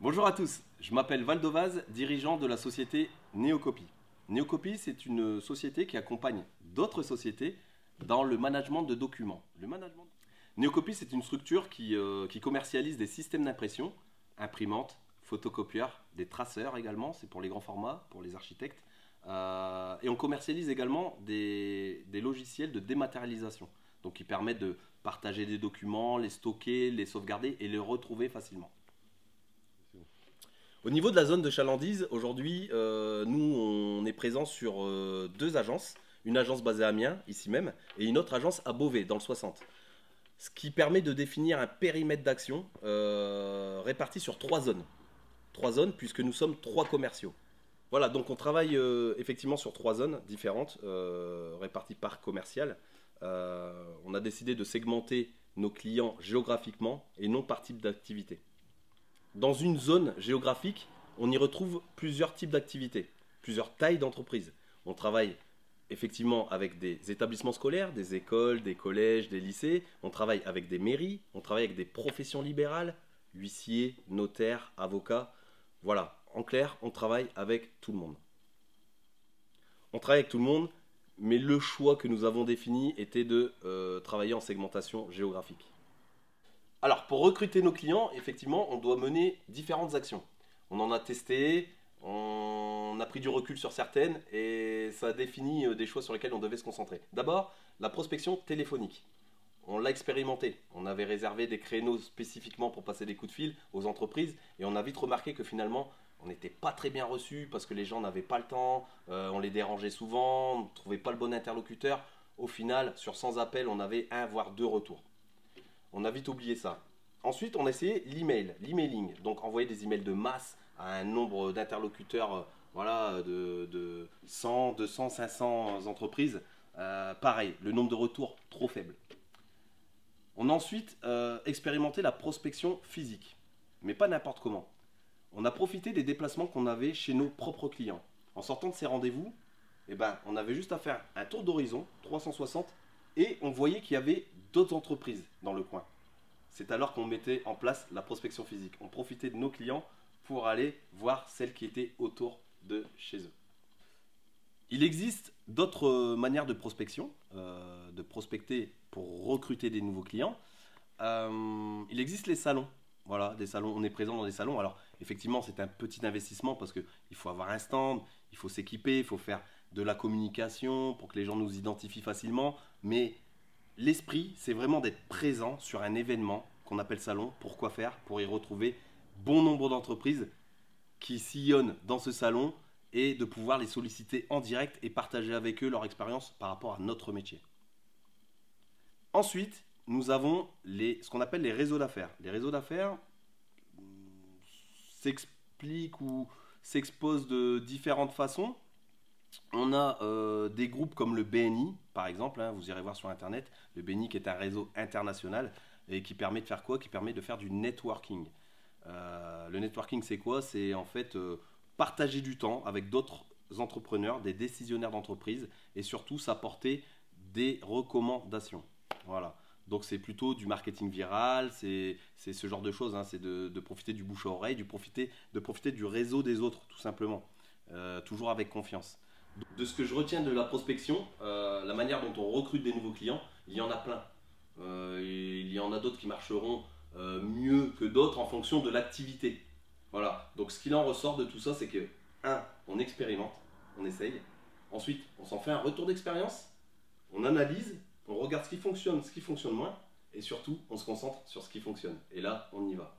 Bonjour à tous, je m'appelle Valdovaz, dirigeant de la société Neocopy. Neocopy, c'est une société qui accompagne d'autres sociétés dans le management de documents. Neocopy, c'est une structure qui commercialise des systèmes d'impression, imprimantes, photocopieurs, des traceurs également, c'est pour les grands formats, pour les architectes. Et on commercialise également des logiciels de dématérialisation, donc qui permettent de partager des documents, les stocker, les sauvegarder et les retrouver facilement. Au niveau de la zone de chalandise, aujourd'hui, nous, on est présent sur deux agences. Une agence basée à Amiens, ici même, et une autre agence à Beauvais, dans le 60. Ce qui permet de définir un périmètre d'action réparti sur trois zones. Trois zones, puisque nous sommes trois commerciaux. Voilà, donc on travaille effectivement sur trois zones différentes, réparties par commercial. On a décidé de segmenter nos clients géographiquement et non par type d'activité. Dans une zone géographique, on y retrouve plusieurs types d'activités, plusieurs tailles d'entreprises. On travaille effectivement avec des établissements scolaires, des écoles, des collèges, des lycées. On travaille avec des mairies, on travaille avec des professions libérales, huissiers, notaires, avocats. Voilà, en clair, on travaille avec tout le monde. On travaille avec tout le monde, mais le choix que nous avons défini était de travailler en segmentation géographique. Alors, pour recruter nos clients, effectivement, on doit mener différentes actions. On en a testé, on a pris du recul sur certaines et ça a défini des choix sur lesquels on devait se concentrer. D'abord, la prospection téléphonique. On l'a expérimenté. On avait réservé des créneaux spécifiquement pour passer des coups de fil aux entreprises et on a vite remarqué que finalement, on n'était pas très bien reçu parce que les gens n'avaient pas le temps, on les dérangeait souvent, on ne trouvait pas le bon interlocuteur. Au final, sur 100 appels, on avait un voire deux retours. On a vite oublié ça. Ensuite, on a essayé l'email, l'emailing. Donc, envoyer des emails de masse à un nombre d'interlocuteurs voilà, de 100, 200, 500 entreprises. Pareil, le nombre de retours trop faible. On a ensuite expérimenté la prospection physique, mais pas n'importe comment. On a profité des déplacements qu'on avait chez nos propres clients. En sortant de ces rendez-vous, eh ben, on avait juste à faire un tour d'horizon 360 et on voyait qu'il y avait d'autres entreprises dans le coin. C'est alors qu'on mettait en place la prospection physique. On profitait de nos clients pour aller voir celles qui étaient autour de chez eux. Il existe d'autres manières de prospection, de prospecter pour recruter des nouveaux clients. Il existe les salons. Voilà, des salons, on est présent dans des salons. Alors, effectivement, c'est un petit investissement parce qu'il faut avoir un stand, il faut s'équiper, il faut faire de la communication pour que les gens nous identifient facilement. Mais l'esprit, c'est vraiment d'être présent sur un événement qu'on appelle salon. Pourquoi faire? Pour y retrouver bon nombre d'entreprises qui sillonnent dans ce salon et de pouvoir les solliciter en direct et partager avec eux leur expérience par rapport à notre métier. Ensuite, nous avons ce qu'on appelle les réseaux d'affaires. Les réseaux d'affaires s'expliquent ou s'exposent de différentes façons. On a des groupes comme le BNI, par exemple, hein, vous irez voir sur Internet, le BNI qui est un réseau international et qui permet de faire quoi? Qui permet de faire du networking. Le networking, c'est quoi? C'est en fait partager du temps avec d'autres entrepreneurs, des décisionnaires d'entreprise et surtout s'apporter des recommandations. Voilà. Donc c'est plutôt du marketing viral, c'est ce genre de choses, hein. C'est de profiter du bouche à oreille, de profiter du réseau des autres, tout simplement. Toujours avec confiance. De ce que je retiens de la prospection, la manière dont on recrute des nouveaux clients, il y en a plein. Il y en a d'autres qui marcheront mieux que d'autres en fonction de l'activité. Voilà. Donc ce qu'il en ressort de tout ça, c'est que 1. On expérimente, on essaye. Ensuite, on s'en fait un retour d'expérience, on analyse, on regarde ce qui fonctionne moins, et surtout, on se concentre sur ce qui fonctionne. Et là, on y va.